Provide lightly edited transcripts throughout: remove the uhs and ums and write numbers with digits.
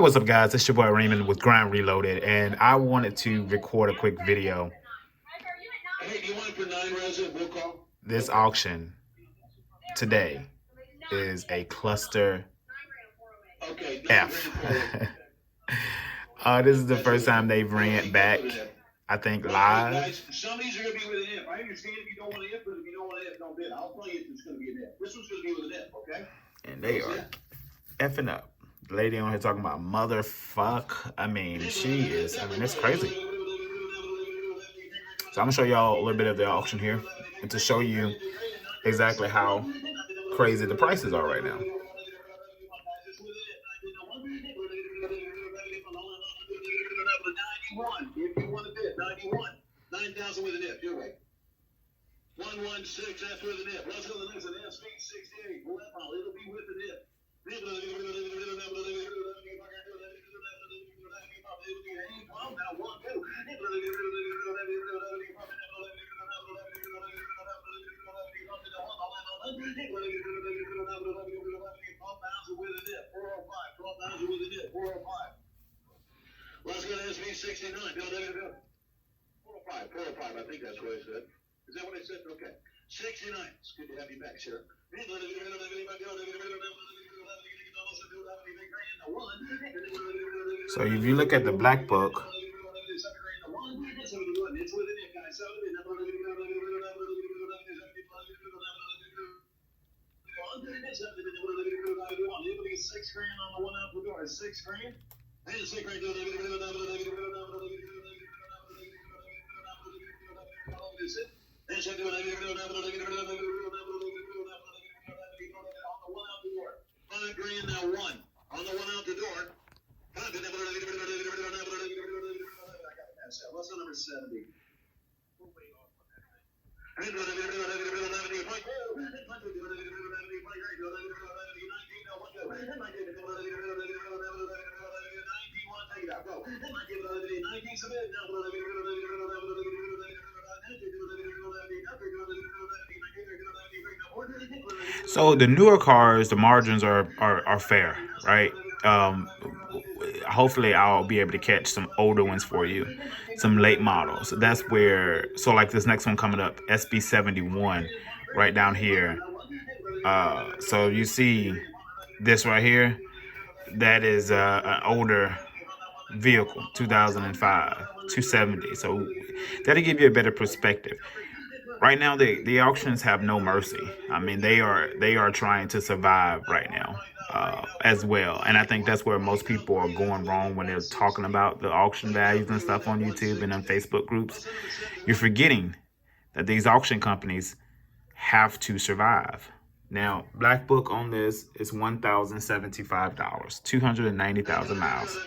What's up, guys? It's your boy Raymond with Grind Reloaded, and I wanted to record a quick video. Hey, do you want it for 9 resident? We'll call. This auction today is a cluster Okay, F. This is the first time they've ran back, I think, live. Guys, some of these are going to be with an if. I understand if you don't want an if, but if you don't want an if, don't bid. I'll tell you if it's going to be an if. This one's going to be with an if, okay? And they are effing up. The lady on here talking about motherfuck. I mean, it's crazy. So I'm gonna show y'all a little bit of the auction here and to show you exactly how crazy the prices are right now. If you want to bid, 91. 9,000 with an if, your way. 116 after with an if. Let's go to the next one. SV 68. It'll be with an if. Let's go to SV 69. 405. 405. I think that's what I said. Is that what I said? Okay. 69. It's good to have you back, sir. So if you look at the black book, $6,000 on the one out the door. $6,000. And $6,000. $5,000 now one. On the one out the door. What's the number 70? So the newer cars, the margins are fair, right? Hopefully I'll be able to catch some older ones for you, some late models. That's where, so like this next one coming up, SB71, right down here. So you see this right here, that is an older vehicle, 2005, 270. So that'll give you a better perspective. Right now, the auctions have no mercy. I mean, they are trying to survive right now as well. And I think that's where most people are going wrong when they're talking about the auction values and stuff on YouTube and on Facebook groups. You're forgetting that these auction companies have to survive. Now, Black Book on this is $1,075, 290,000 miles.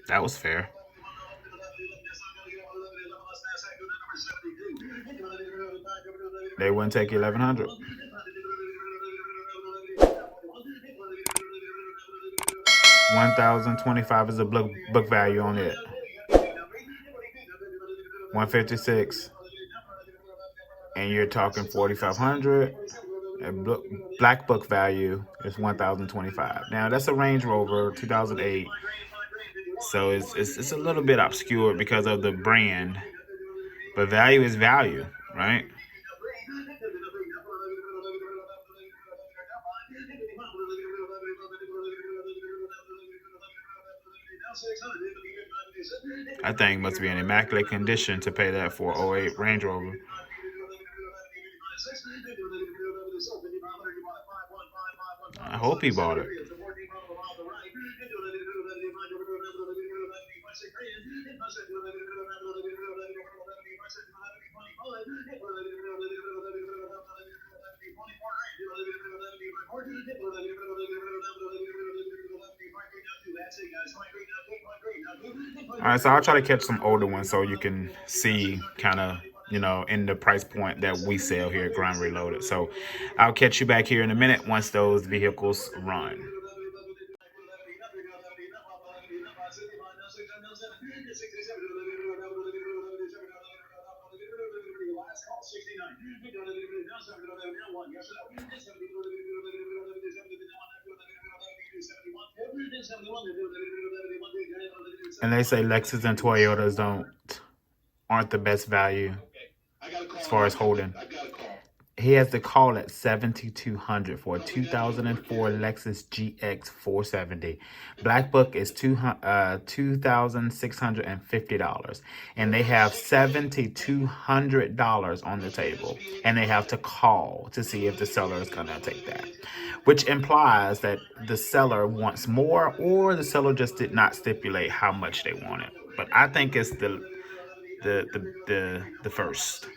That was fair. They wouldn't take 1,100. $1,025 is a book value on it. 156, and you're talking 4,500. Black book value is 1,025. Now that's a Range Rover 2008, so it's a little bit obscure because of the brand, but value is value, right? I think must be in immaculate condition to pay that for 08 Range Rover. I hope he bought it. All right, so I'll try to catch some older ones so you can see kind of, you know, in the price point that we sell here at Grind Reloaded. So I'll catch you back here in a minute once those vehicles run. And they say Lexus and Toyotas aren't the best value as far as holding. He has the call at 7,200 for a 2004 Lexus GX 470. Black Book is $2,650, and they have $7,200 on the table, and they have to call to see if the seller is gonna take that, which implies that the seller wants more, or the seller just did not stipulate how much they wanted. But I think it's the first.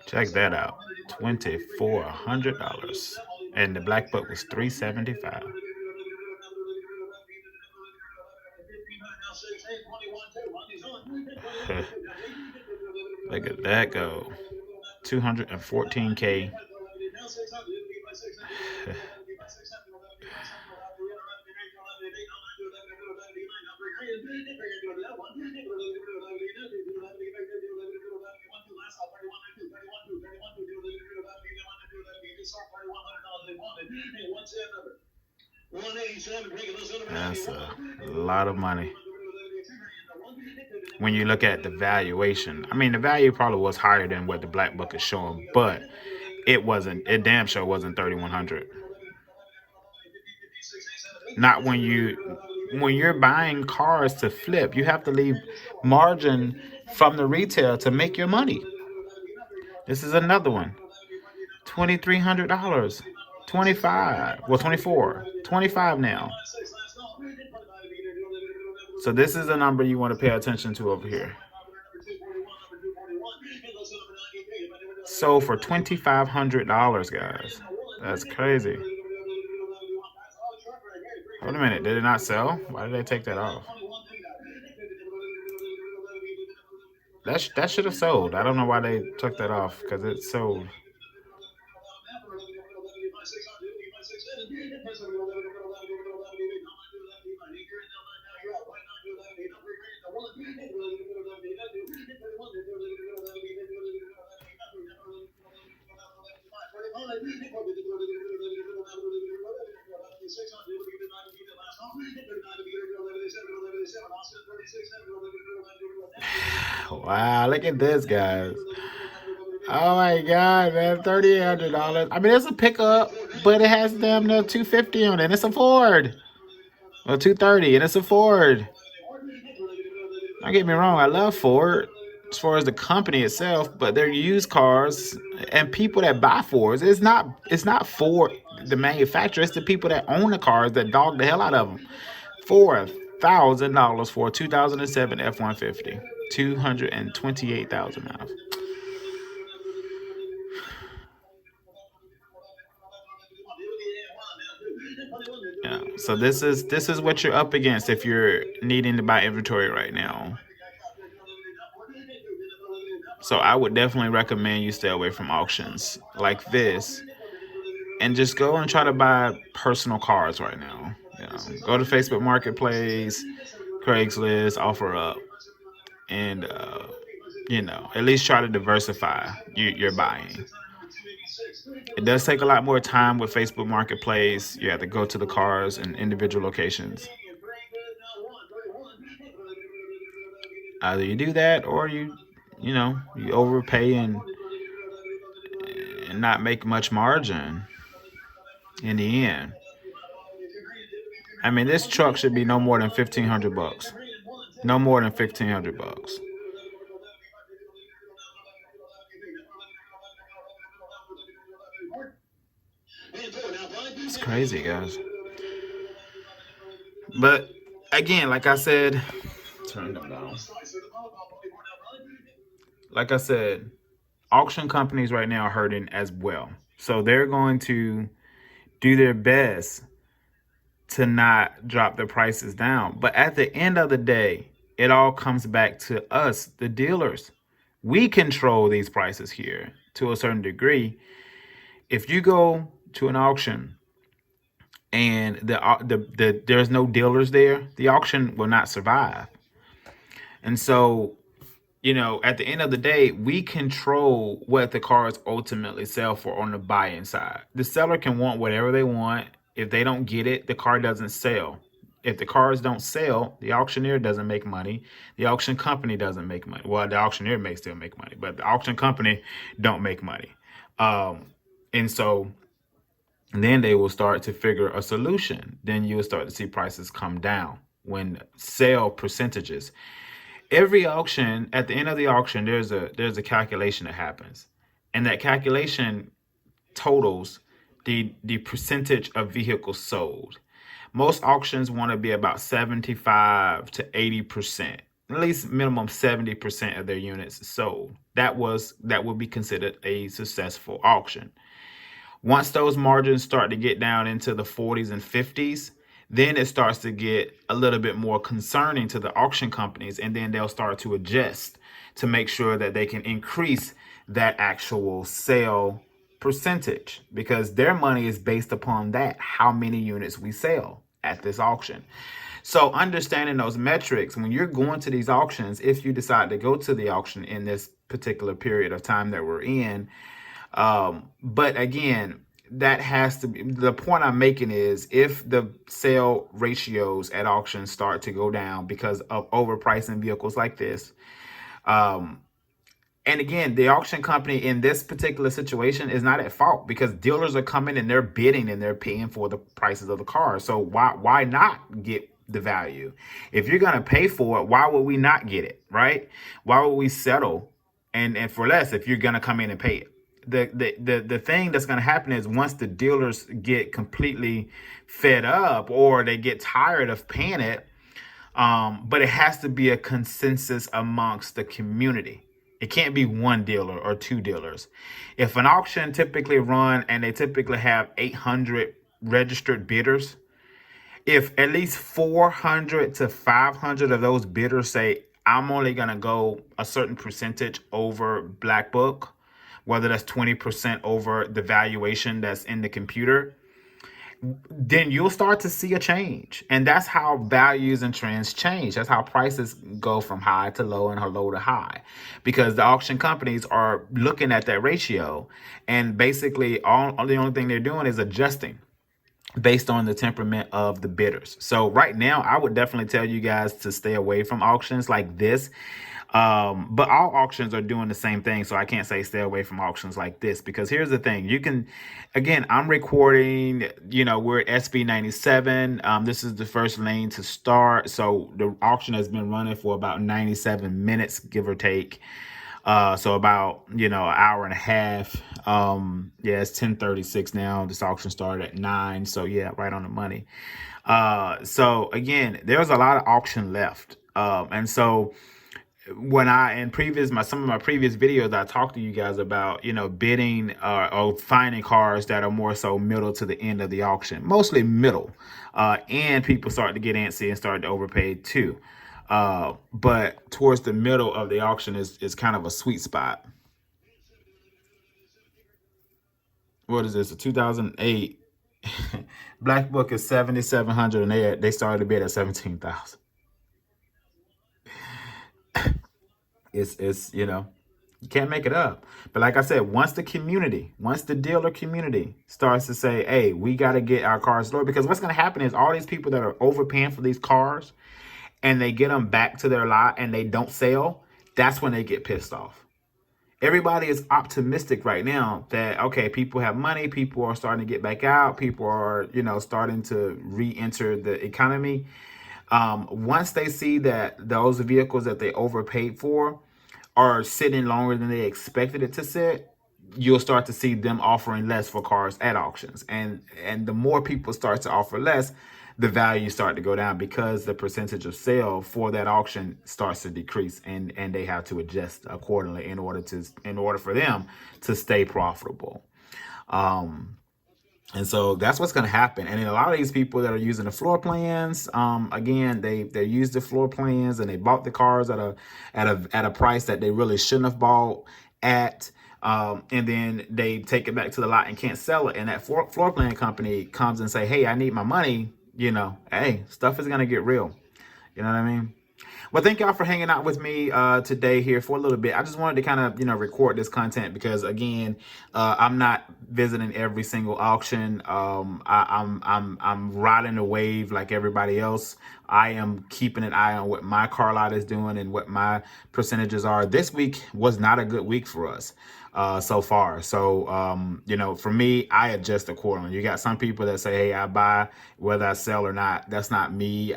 Check that out, $2,400, and the Black Book was $375. Look at that go, 214K. That's a lot of money. When you look at the valuation, I mean, the value probably was higher than what the Black Book is showing, but it wasn't. It damn sure wasn't 3,100. Not when you're buying cars to flip, you have to leave margin from the retail to make your money. This is another one. $2,300. 25. Well, 24. 25 now. So this is a number you want to pay attention to over here. So for $2,500, guys. That's crazy. Hold a minute. Did it not sell? Why did they take that off? That should have sold. I don't know why they took that off, because it sold. Wow, look at this, guys. Oh my God, man, $3,800. I mean, it's a pickup, but it has damn near $250 on it. It's a Ford. Well, $230, and it's a Ford. Don't get me wrong, I love Ford as far as the company itself, but they're used cars, and people that buy Fords, it's not Ford the manufacturer, it's the people that own the cars that dog the hell out of them. $4,000 for a 2007 F-150, 228,000 miles. Yeah, so this is what you're up against if you're needing to buy inventory right now. So I would definitely recommend you stay away from auctions like this and just go and try to buy personal cars right now. You know, go to Facebook Marketplace, Craigslist, OfferUp, and you know, at least try to diversify your buying. It does take a lot more time with Facebook Marketplace. You have to go to the cars and individual locations. Either you do that or you know, you overpay and not make much margin in the end. I mean, this truck should be no more than 1,500 bucks. No more than 1,500 bucks. It's crazy, guys. But again, like I said, turn them down. Like I said, auction companies right now are hurting as well. So they're going to do their best to not drop the prices down. But at the end of the day, it all comes back to us, the dealers. We control these prices here to a certain degree. If you go to an auction and there's no dealers there, the auction will not survive. And so, you know, at the end of the day, we control what the cars ultimately sell for on the buying side. The seller can want whatever they want. If they don't get it, the car doesn't sell. If the cars don't sell, the auctioneer doesn't make money. The auction company doesn't make money. Well, the auctioneer may still make money, but the auction company don't make money. And so then they will start to figure a solution. Then you'll start to see prices come down when sale percentages. Every auction, at the end of the auction, there's a calculation that happens, and that calculation totals the percentage of vehicles sold. Most auctions want to be about 75 to 80%, at least minimum 70% of their units sold. That would be considered a successful auction. Once those margins start to get down into the 40s and 50s, then it starts to get a little bit more concerning to the auction companies, and then they'll start to adjust to make sure that they can increase that actual sale percentage, because their money is based upon that, how many units we sell at this auction. So understanding those metrics, when you're going to these auctions, if you decide to go to the auction in this particular period of time that we're in, but again, that has to be the point I'm making is if the sale ratios at auctions start to go down because of overpricing vehicles like this. And again, the auction company in this particular situation is not at fault, because dealers are coming and they're bidding and they're paying for the prices of the cars. So why not get the value? If you're going to pay for it, why would we not get it, right? Why would we settle and for less if you're going to come in and pay it? The thing that's going to happen is once the dealers get completely fed up or they get tired of paying it, but it has to be a consensus amongst the community. It can't be one dealer or two dealers. If an auction typically run and they typically have 800 registered bidders, if at least 400 to 500 of those bidders say, I'm only going to go a certain percentage over Black Book, whether that's 20% over the valuation that's in the computer, then you'll start to see a change. And that's how values and trends change. That's how prices go from high to low and low to high, because the auction companies are looking at that ratio, and basically the only thing they're doing is adjusting based on the temperament of the bidders. So right now, I would definitely tell you guys to stay away from auctions like this. But all auctions are doing the same thing. So I can't say stay away from auctions like this, because here's the thing. You can, again, I'm recording, we're at SB 97. This is the first lane to start. So the auction has been running for about 97 minutes, give or take. So about, an hour and a half. Yeah, it's 10:36 now. This auction started at 9. So yeah, right on the money. So again, there's a lot of auction left. And so when some of my previous videos, I talked to you guys about, bidding or finding cars that are more so middle to the end of the auction, mostly middle, and people start to get antsy and start to overpay too. But towards the middle of the auction is kind of a sweet spot. What is this? A 2008 Black Book is 7,700, and they started to bid at 17,000. It's you know, you can't make it up. But like I said, once the dealer community starts to say, hey, we got to get our cars lower, because what's going to happen is all these people that are overpaying for these cars and they get them back to their lot and they don't sell, that's when they get pissed off. Everybody is optimistic right now that, okay, people have money, people are starting to get back out, people are, starting to re-enter the economy. Once they see that those vehicles that they overpaid for are sitting longer than they expected it to sit, you'll start to see them offering less for cars at auctions. And the more people start to offer less, the value start to go down, because the percentage of sale for that auction starts to decrease, and they have to adjust accordingly in order for them to stay profitable. And so that's what's going to happen. And then a lot of these people that are using the floor plans, again, they use the floor plans and they bought the cars at a price that they really shouldn't have bought at. And then they take it back to the lot and can't sell it. And that floor plan company comes and say, hey, I need my money. Hey, stuff is going to get real. You know what I mean? Well, thank y'all for hanging out with me today here for a little bit. I just wanted to kind of, record this content because, again, I'm not visiting every single auction. I'm riding the wave like everybody else. I am keeping an eye on what my car lot is doing and what my percentages are. This week was not a good week for us so far. So, for me, I adjust accordingly. You got some people that say, hey, I buy whether I sell or not. That's not me.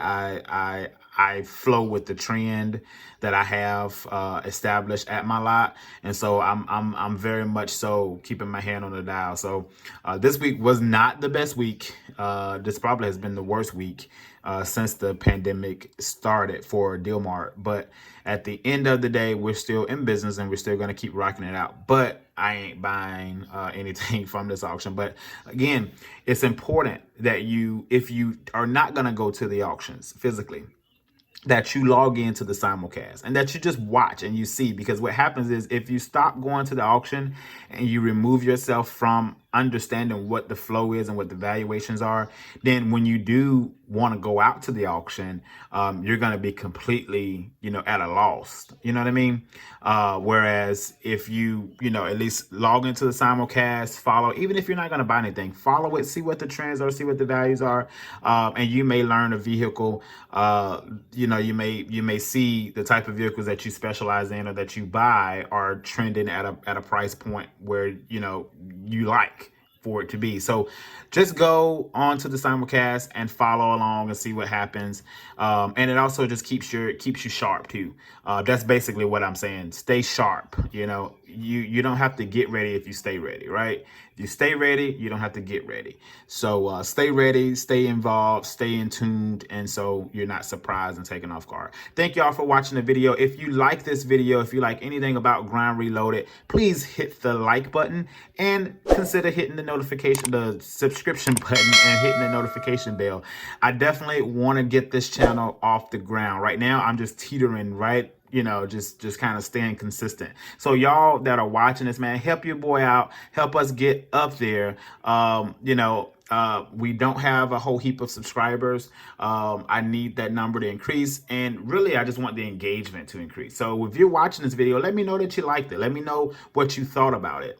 I flow with the trend that I have established at my lot, and so I'm very much so keeping my hand on the dial. So this week was not the best week. This probably has been the worst week since the pandemic started for Dealmart. But at the end of the day, we're still in business and we're still going to keep rocking it out. But I ain't buying anything from this auction. But again, it's important that if you are not going to go to the auctions physically, that you log into the simulcast and that you just watch and you see, because what happens is if you stop going to the auction and you remove yourself from understanding what the flow is and what the valuations are, then when you do want to go out to the auction, you're going to be completely, at a loss. You know what I mean? Whereas if you, at least log into the simulcast, follow, even if you're not going to buy anything, follow it, see what the trends are, see what the values are. And you may learn a vehicle, you may see the type of vehicles that you specialize in or that you buy are trending at a price point where, you like for it to be. So just go on to the simulcast and follow along and see what happens. And it also just keeps you sharp too. That's basically what I'm saying. Stay sharp. You don't have to get ready if you stay ready, right? If you stay ready, you don't have to get ready. So stay ready, stay involved, stay in tuned, and so you're not surprised and taken off guard. Thank y'all for watching the video. If you like this video, if you like anything about Grind Reloaded, please hit the like button and consider hitting the subscription button and hitting the notification bell. I definitely want to get this channel off the ground. Right now, I'm just teetering, right? Just kind of staying consistent. So y'all that are watching this, man, help your boy out. Help us get up there. We don't have a whole heap of subscribers. I need that number to increase. And really, I just want the engagement to increase. So if you're watching this video, let me know that you liked it. Let me know what you thought about it.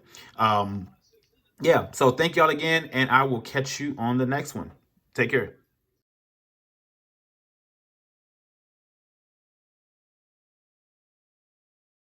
Yeah, so thank y'all again, and I will catch you on the next one. Take care.